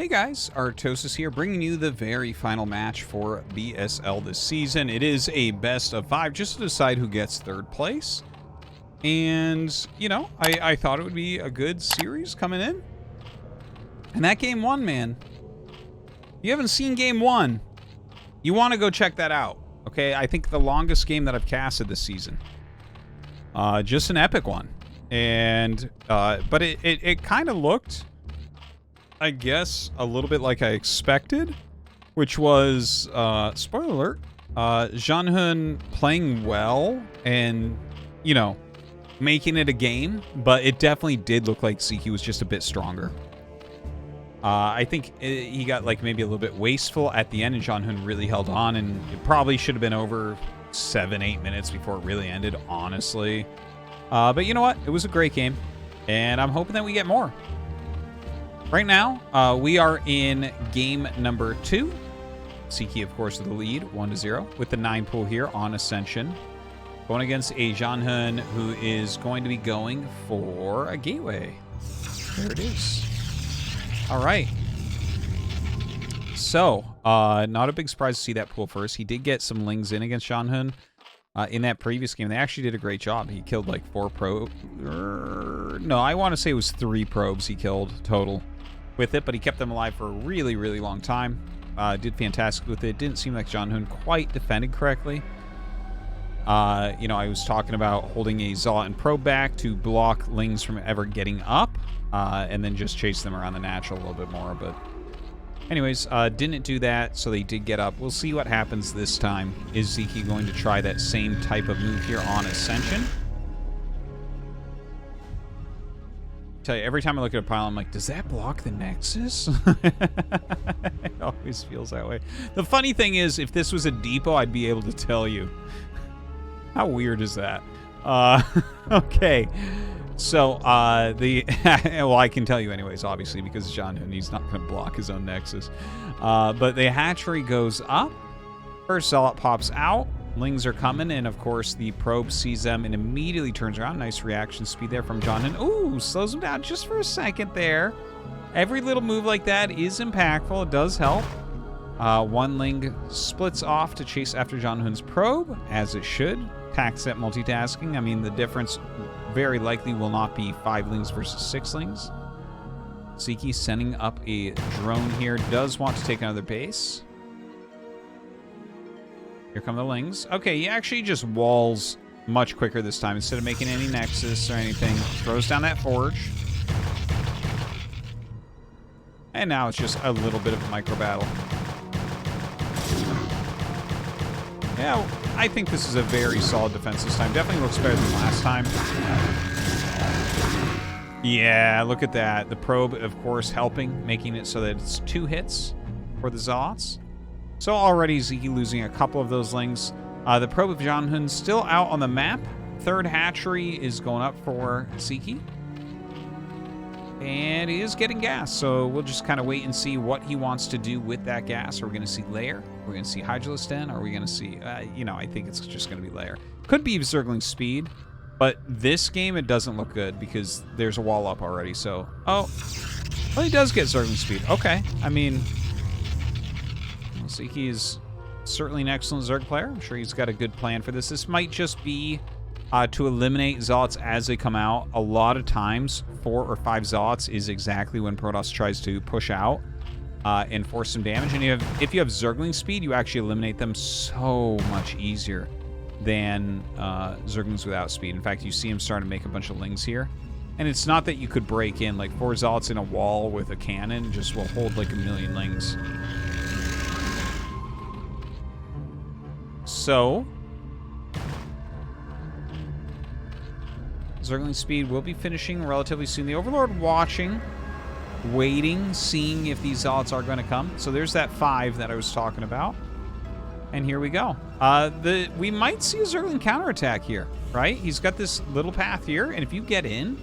Hey guys, Artosis here, bringing you the very final match for BSL this season. It is a best of 5 just to decide who gets third place. And, you know, I thought it would be a good series coming in. And that game 1, man. If you haven't seen game 1, you want to go check that out. Okay, I think the longest game that I've casted this season. Just an epic one. And, but it kind of looked, I guess, a little bit like I expected, which was, spoiler alert, ZhanHun playing well and, you know, making it a game, but it definitely did look like Sziky was just a bit stronger. I think he got, like, maybe a little bit wasteful at the end, and ZhanHun really held on, and it probably should have been over 7-8 minutes before it really ended, honestly. But you know what? It was a great game, and I'm hoping that we get more. Right now, we are in game number 2. Sziky, of course, with the lead, 1-0, with the 9 pool here on Ascension. Going against a ZhanHun who is going to be going for a gateway. There it is. All right. So, not a big surprise to see that pool first. He did get some lings in against ZhanHun. In that previous game, they actually did a great job. He killed like 4 probes. No, I want to say it was 3 probes he killed total with it, but he kept them alive for a really, really long time. Did fantastic with it. Didn't seem like ZhanHun quite defended correctly. You know, I was talking about holding a zealot and probe back to block lings from ever getting up, and then just chase them around the natural a little bit more. But anyways, didn't do that, so they did get up. We'll see what happens this time. Is Sziky going to try that same type of move here on Ascension? Tell you, every time I look at a pile, I'm like, does that block the Nexus? It always feels that way. The funny thing is, if this was a depot, I'd be able to tell you. How weird is that? Okay. So, well, I can tell you anyways, obviously, because ZhanHun, he's not going to block his own Nexus. But the hatchery goes up. First zealot pops out. Lings are coming, and of course, the probe sees them and immediately turns around. Nice reaction speed there from ZhanHun. Ooh, slows him down just for a second there. Every little move like that is impactful. It does help. One ling splits off to chase after ZhanHun's probe, as it should. Packs that multitasking. I mean, the difference very likely will not be 5 lings versus 6 lings. Sziky sending up a drone here. Does want to take another base. Here come the lings. Okay, he actually just walls much quicker this time. Instead of making any nexus or anything, throws down that forge. And now it's just a little bit of a micro battle. Yeah, I think this is a very solid defense this time. Definitely looks better than last time. Yeah, look at that. The probe, of course, helping, making it so that it's 2 hits for the zealots. So already Sziky losing a couple of those lings. The probe of ZhanHun still out on the map. Third hatchery is going up for Sziky. And he is getting gas, so we'll just kind of wait and see what he wants to do with that gas. Are we going to see layer? Are we going to see Hydralisk Den? Are we going to see, you know, I think it's just going to be layer. Could be Zergling speed, but this game it doesn't look good because there's a wall up already, so... Oh, well, he does get Zergling speed. Okay, I mean... Well, Sziky is certainly an excellent Zerg player. I'm sure he's got a good plan for this. This might just be... to eliminate zealots as they come out. A lot of times, 4 or 5 zealots is exactly when Protoss tries to push out and force some damage. And if you have Zergling speed, you actually eliminate them so much easier than Zerglings without speed. In fact, you see him starting to make a bunch of lings here. And it's not that you could break in, like 4 zealots in a wall with a cannon just will hold like a million lings. So... Zergling speed will be finishing relatively soon. The Overlord watching, waiting, seeing if these zealots are going to come. So there's that 5 that I was talking about. And here we go. We might see a Zergling counterattack here, right? He's got this little path here, and if you get in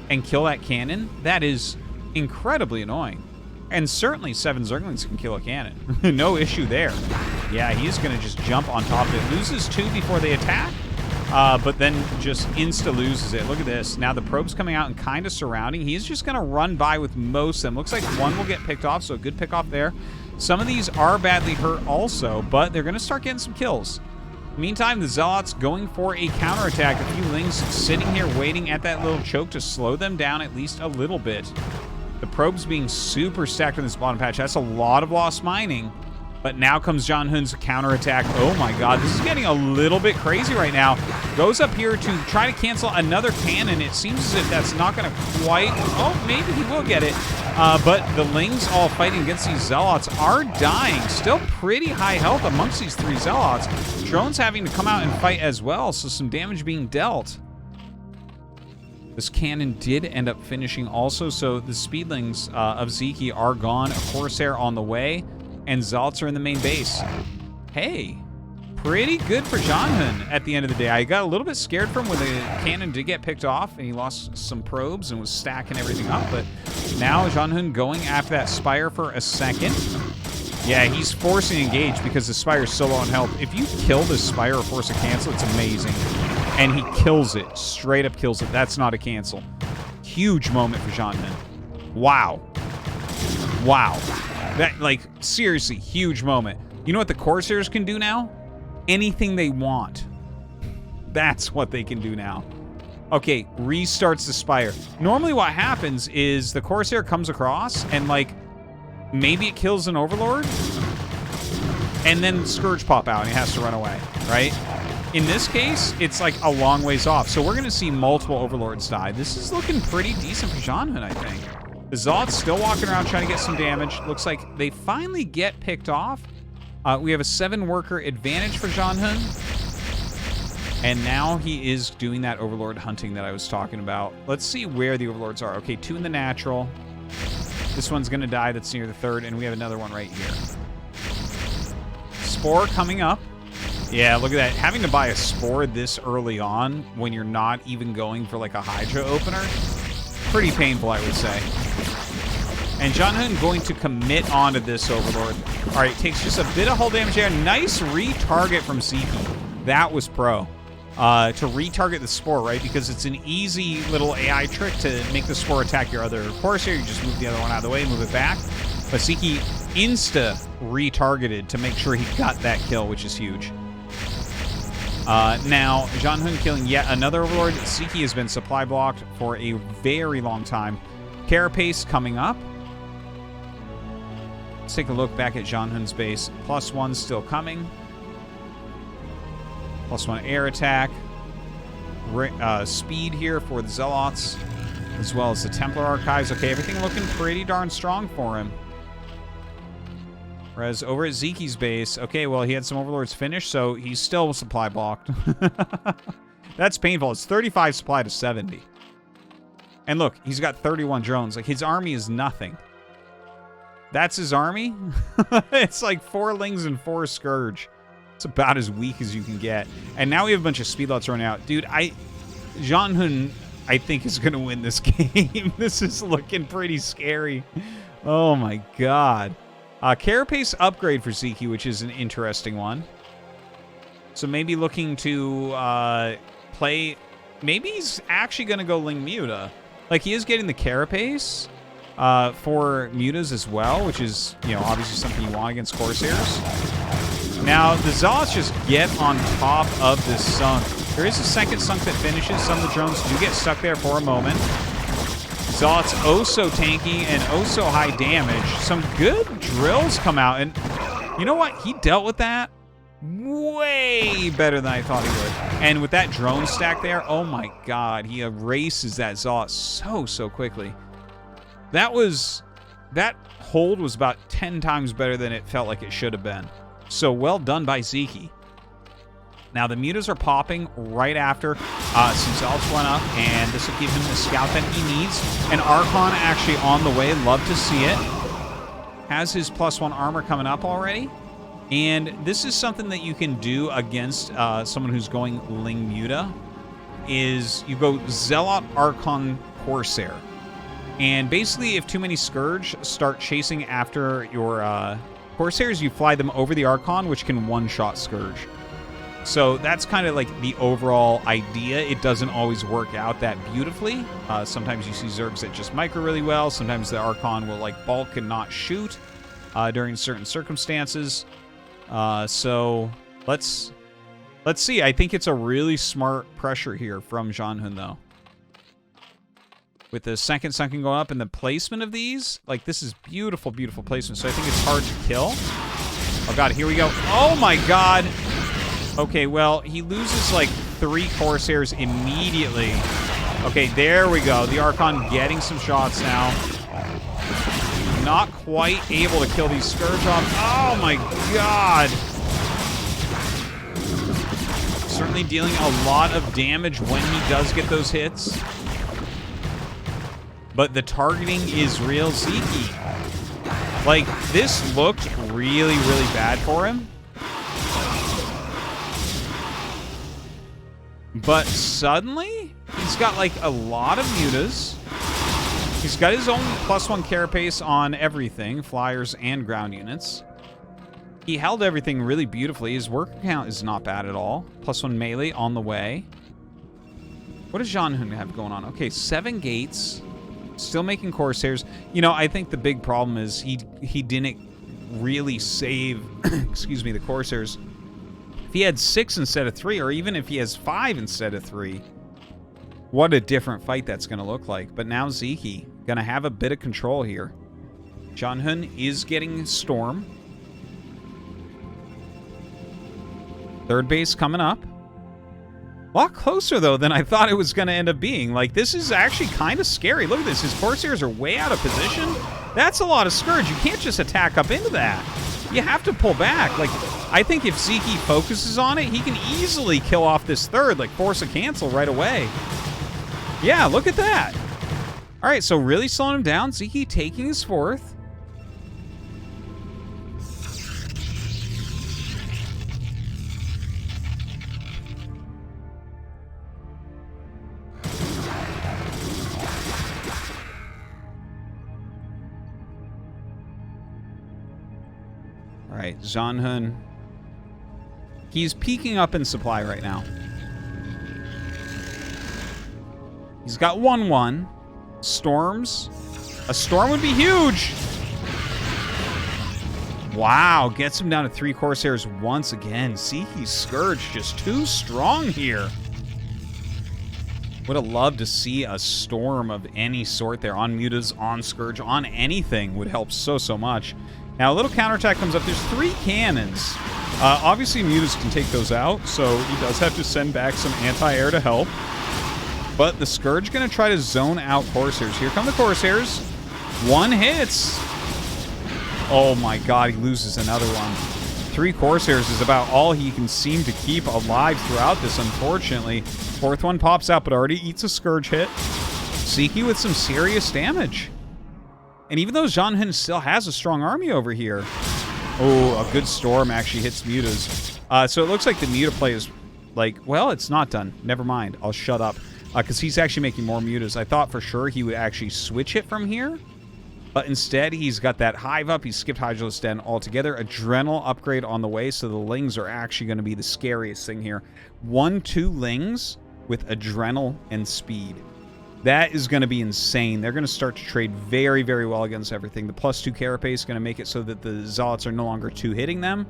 and kill that cannon, that is incredibly annoying. And certainly 7 Zerglings can kill a cannon. No issue there. Yeah, he's going to just jump on top of it. Loses 2 before they attack. but then just insta-loses it. Look at this. Now the probe's coming out and kind of surrounding. He's just going to run by with most of them. Looks like one will get picked off, so a good pick off there. Some of these are badly hurt also, but they're going to start getting some kills. Meantime, the Zealots going for a counterattack. A few Lings sitting here waiting at that little choke to slow them down at least a little bit. The probes being super stacked in this bottom patch. That's a lot of lost mining. But now comes ZhanHun's counterattack. Oh my god, this is getting a little bit crazy right now. Goes up here to try to cancel another cannon. It seems as if that's not going to quite... Oh, maybe he will get it. But the Lings all fighting against these Zealots are dying. Still pretty high health amongst these three Zealots. Drones having to come out and fight as well, so some damage being dealt. This cannon did end up finishing also, so the Speedlings of Sziky are gone. A Corsair on the way. And Zealots are in the main base. Hey, pretty good for ZhanHun at the end of the day. I got a little bit scared for him when the cannon did get picked off and he lost some probes and was stacking everything up. But now ZhanHun going after that Spire for a second. Yeah, he's forcing engage because the Spire is so low on health. If you kill this Spire or force a cancel, it's amazing. And he kills it. Straight up kills it. That's not a cancel. Huge moment for ZhanHun. Wow. Wow. That, like, seriously, huge moment. You know what the Corsairs can do now? Anything they want. That's what they can do now. Okay, restarts the Spire. Normally what happens is the Corsair comes across and, like, maybe it kills an Overlord, and then Scourge pop out and he has to run away, right? In this case, it's, like, a long ways off. So we're going to see multiple Overlords die. This is looking pretty decent for ZhanHun, I think. The Zealot's still walking around trying to get some damage. Looks like they finally get picked off. We have a 7-worker advantage for ZhanHun. And now he is doing that Overlord hunting that I was talking about. Let's see where the Overlords are. Okay, 2 in the natural. This one's going to die. That's near the 3rd. And we have another one right here. Spore coming up. Yeah, look at that. Having to buy a Spore this early on when you're not even going for like a Hydra opener. Pretty painful, I would say. And ZhanHun going to commit onto this Overlord. All right, takes just a bit of hull damage there. Nice retarget from Sziky. That was pro. To retarget the Spore, right? Because it's an easy little AI trick to make the Spore attack your other Corsair. You just move the other one out of the way, move it back. But Sziky insta retargeted to make sure he got that kill, which is huge. Now, ZhanHun killing yet another Overlord. Sziky has been supply blocked for a very long time. Carapace coming up. Let's take a look back at ZhanHun's base. +1 still coming. +1 air attack. Speed here for the Zealots, as well as the Templar Archives. Okay, everything looking pretty darn strong for him. Whereas over at Sziky's base, okay, well, he had some Overlords finished, so he's still supply blocked. That's painful. It's 35 supply to 70. And look, he's got 31 drones. Like, his army is nothing. That's his army? It's like 4 Lings and 4 Scourge. It's about as weak as you can get. And now we have a bunch of Speedlots running out. Dude, ZhanHun, I think, is going to win this game. This is looking pretty scary. Oh, my God. Carapace upgrade for Sziky, which is an interesting one. So maybe looking to play... Maybe he's actually going to go Ling Muta. Like, he is getting the Carapace for Mutas as well, which is, you know, obviously something you want against Corsairs. Now, the Zealots just get on top of this sunk. There is a second sunk that finishes. Some of the drones do get stuck there for a moment. Zealots oh so tanky and oh so high damage. Some good drills come out, and you know what? He dealt with that way better than I thought he would. And with that drone stack there, oh my God, he erases that Zealot so quickly. That hold was about 10 times better than it felt like it should have been. So well done by Sziky. Now the Mutas are popping right after some Zealots went up, and this will give him the scout that he needs. An Archon actually on the way. Love to see it. Has his +1 armor coming up already. And this is something that you can do against someone who's going Ling Muta, is you go Zealot, Archon, Corsair. And basically, if too many Scourge start chasing after your Corsairs, you fly them over the Archon, which can one-shot Scourge. So that's kind of like the overall idea. It doesn't always work out that beautifully. Sometimes you see Zergs that just micro really well. Sometimes the Archon will like bulk and not shoot during certain circumstances. So let's see. I think it's a really smart pressure here from ZhanHun though. With the second sunken going up and the placement of these, like this is beautiful, beautiful placement. So I think it's hard to kill. Oh god, here we go. Oh my god. Okay, well, he loses like 3 Corsairs immediately. Okay, there we go. The Archon getting some shots now. Not quite able to kill these Scourge off. Oh my god. Certainly dealing a lot of damage when he does get those hits. But the targeting is real Sziky. Like, this looked really, really bad for him. But suddenly, he's got like a lot of mutas. He's got his own +1 carapace on everything, flyers and ground units. He held everything really beautifully. His worker count is not bad at all. +1 melee on the way. What does ZhanHun have going on? Okay, 7 gates. Still making Corsairs. You know, I think the big problem is he didn't really save, excuse me, the Corsairs. If he had 6 instead of 3, or even if he has 5 instead of 3, what a different fight that's going to look like. But now Sziky going to have a bit of control here. ZhanHun is getting Storm. Third base coming up. A lot closer, though, than I thought it was going to end up being. Like, this is actually kind of scary. Look at this. His Corsairs are way out of position. That's a lot of Scourge. You can't just attack up into that. You have to pull back. Like, I think if Sziky focuses on it, he can easily kill off this third, like force a cancel right away. Yeah, look at that. All right, so really slowing him down. Sziky taking his 4th. All right, ZhanHun. He's peaking up in supply right now. He's got 1-1. Storms. A storm would be huge. Wow, gets him down to 3 Corsairs once again. Sziky's Scourge just too strong here. Would have loved to see a storm of any sort there on mutas, on Scourge, on anything. Would help so, so much. Now, a little counterattack comes up. There's 3 cannons. Obviously, mutas can take those out, so he does have to send back some anti-air to help. But the Scourge going to try to zone out Corsairs. Here come the Corsairs. 1 hits. Oh my god, he loses another one. 3 Corsairs is about all he can seem to keep alive throughout this, unfortunately. 4th one pops out, but already eats a Scourge hit. Sziky with some serious damage. And even though ZhanHun still has a strong army over here. Oh, a good storm actually hits mutas. So it looks like the muta play is like, well, it's not done. Never mind. I'll shut up. Because he's actually making more mutas. I thought for sure he would actually switch it from here. But instead, he's got that hive up. He skipped Hydralisk Den altogether. Adrenal upgrade on the way. So the Lings are actually going to be the scariest thing here. 1-2 Lings with Adrenal and Speed. That is going to be insane. They're going to start to trade very, very well against everything. The +2 carapace is going to make it so that the Zealots are no longer 2 hitting them.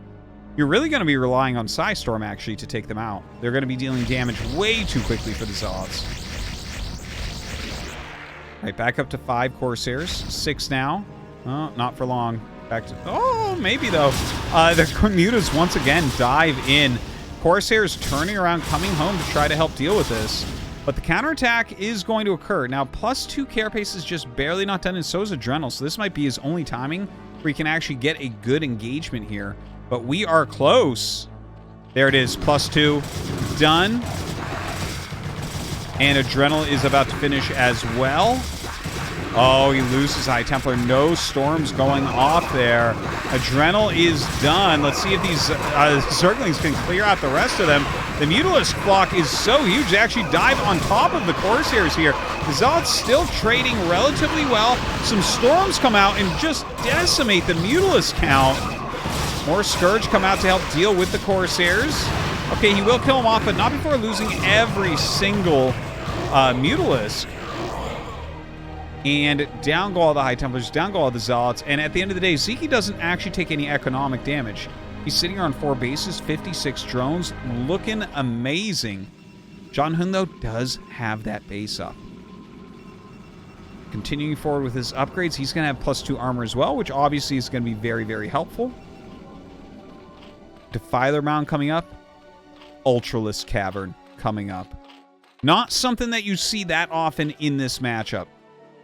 You're really going to be relying on Psystorm, actually, to take them out. They're going to be dealing damage way too quickly for the Zealots. All right, back up to 5 Corsairs. 6 now. Oh, not for long. Back to... Oh, maybe, though. The mutas, once again, dive in. Corsairs turning around, coming home to try to help deal with this. But the counterattack is going to occur. Now, +2 carapace is just barely not done, and so is Adrenal. So this might be his only timing where he can actually get a good engagement here. But we are close. There it is, +2. Done. And Adrenal is about to finish as well. Oh, he loses High Templar. No storms going off there. Adrenal is done. Let's see if these Zerglings can clear out the rest of them. The Mutalisk flock is so huge, they actually dive on top of the Corsairs here. The Zealots still trading relatively well. Some storms come out and just decimate the Mutalisk count. More Scourge come out to help deal with the Corsairs. Okay, he will kill him off, but not before losing every single Mutalisk. And down go all the High Templars, down go all the Zealots, and at the end of the day, Sziky doesn't actually take any economic damage. He's sitting on 4 bases, 56 drones, looking amazing. ZhanHun, though, does have that base up. Continuing forward with his upgrades, he's going to have +2 armor as well, which obviously is going to be very, very helpful. Defiler Mound coming up. Ultralisk Cavern coming up. Not something that you see that often in this matchup.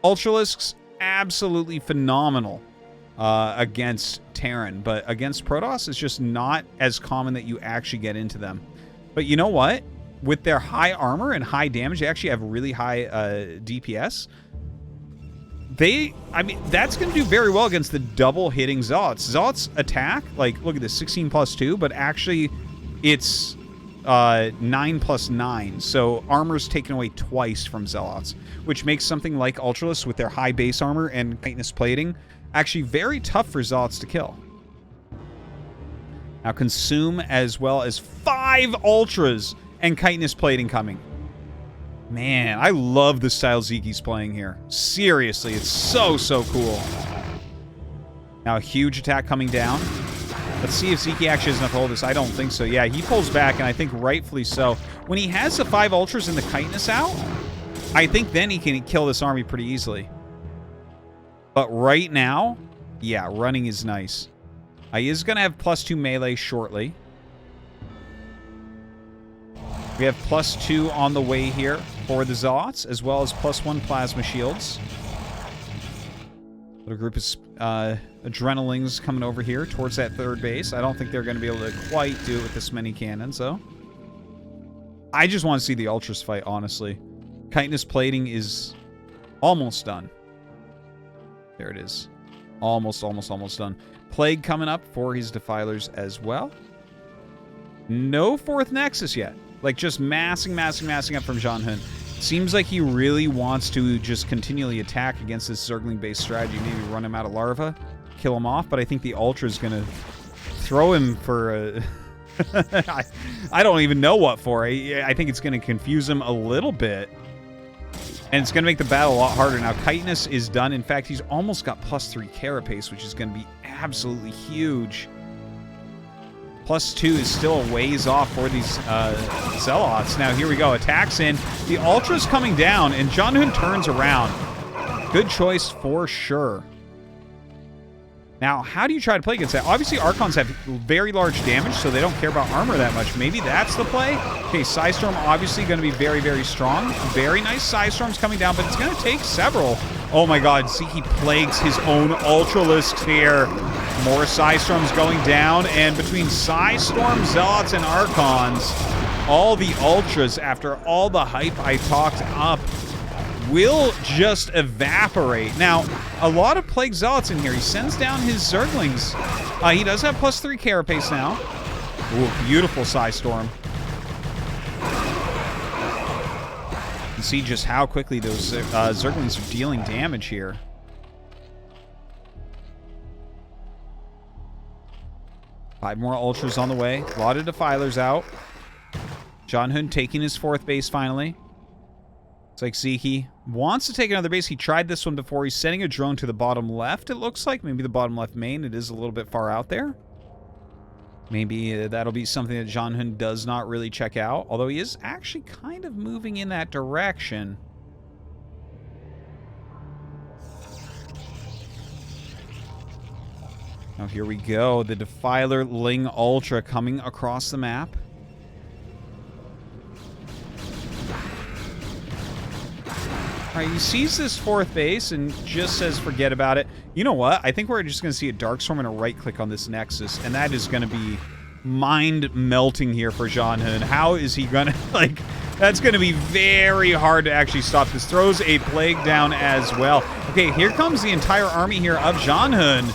Ultralisks, absolutely phenomenal against Terran, but against Protoss, it's just not as common that you actually get into them. But you know what? With their high armor and high damage, they actually have really high DPS. I mean, that's going to do very well against the double hitting Zealots. Zealots attack, like, look at this, 16 + 2, but actually it's 9 + 9. So armor's taken away twice from Zealots, which makes something like Ultralisk with their high base armor and chitinous plating actually very tough for Zealots to kill. Now Consume, as well as 5 Ultras and chitinous plating coming. Man, I love the style Sziky's playing here. Seriously, it's so, so cool. Now a huge attack coming down. Let's see if Sziky actually has enough to hold this. I don't think so. Yeah, he pulls back, and I think rightfully so. When he has the 5 Ultras and the chitinous out, I think then he can kill this army pretty easily. But right now, yeah, running is nice. He is going to have +2 melee shortly. We have +2 on the way here for the Zealots, as well as +1 plasma shields. Little group of Adrenalings coming over here towards that 3rd base. I don't think they're going to be able to quite do it with this many cannons, though. I just want to see the Ultras fight, honestly. Chitinous plating is almost done. There it is. Almost done. Plague coming up for his Defilers as well. No 4th Nexus yet. Like, just massing up from ZhanHun. Seems like he really wants to just continually attack against this Zergling-based strategy. Maybe run him out of larva, kill him off, but I think the Ultra is going to throw him for a... I don't even know what for. I think it's going to confuse him a little bit. And it's going to make the battle a lot harder. Now, Chitinous is done. In fact, he's almost got +3 Carapace, which is going to be absolutely huge. +2 is still a ways off for these Zealots. Now, here we go. Attacks in. The Ultra's coming down, and ZhanHun turns around. Good choice for sure. Now, how do you try to play against that? Obviously, Archons have very large damage, so they don't care about armor that much. Maybe that's the play. Okay, Psystorm obviously going to be very, very strong. Very nice Psystorms coming down, but it's going to take several. Oh my god, Sziky plagues his own Ultralisks here. More Psystorms going down, and between Psystorm, Zealots, and Archons, all the Ultras, after all the hype I talked up, will just evaporate. Now, a lot of Plague Zealots in here. He sends down his Zerglings. He does have +3 Carapace now. Ooh, beautiful Psystorm. You can see just how quickly those Zerglings are dealing damage here. Five more Ultras on the way. A lot of Defilers out. ZhanHun taking his 4th base finally. It's like Sziky wants to take another base. He tried this one before. He's sending a drone to the bottom left, it looks like. Maybe the bottom left main. It is a little bit far out there. Maybe that'll be something that ZhanHun does not really check out. Although he is actually kind of moving in that direction. Now here we go. The Defiler Ling Ultra coming across the map. Alright, he sees this 4th base and just says forget about it. You know what? I think we're just going to see a Darkstorm and a right-click on this Nexus, and that is going to be mind-melting here for ZhanHun. How is he going to, like, that's going to be very hard to actually stop. This throws a Plague down as well. Okay, here comes the entire army here of ZhanHun,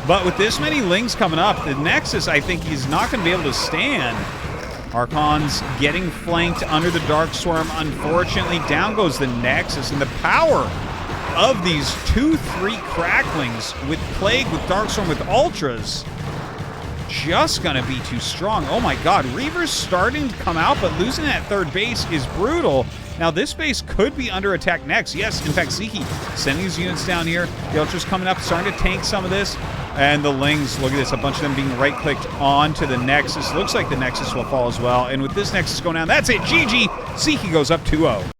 but with this many Lings coming up, the Nexus, I think he's not going to be able to stand. Archons getting flanked under the Darkstorm. Unfortunately, down goes the Nexus, and the power of these 2-3 Cracklings with Plague, with Darkstorm, with Ultras. just going to be too strong. Oh my god, Reaver's starting to come out, but losing that third base is brutal. Now, this base could be under attack next. Yes, in fact, Sziky sending his units down here. The Ultra's coming up, starting to tank some of this. And the Lings, look at this, a bunch of them being right-clicked onto the Nexus. Looks like the Nexus will fall as well. And with this Nexus going down, that's it. GG. Sziky goes up 2-0.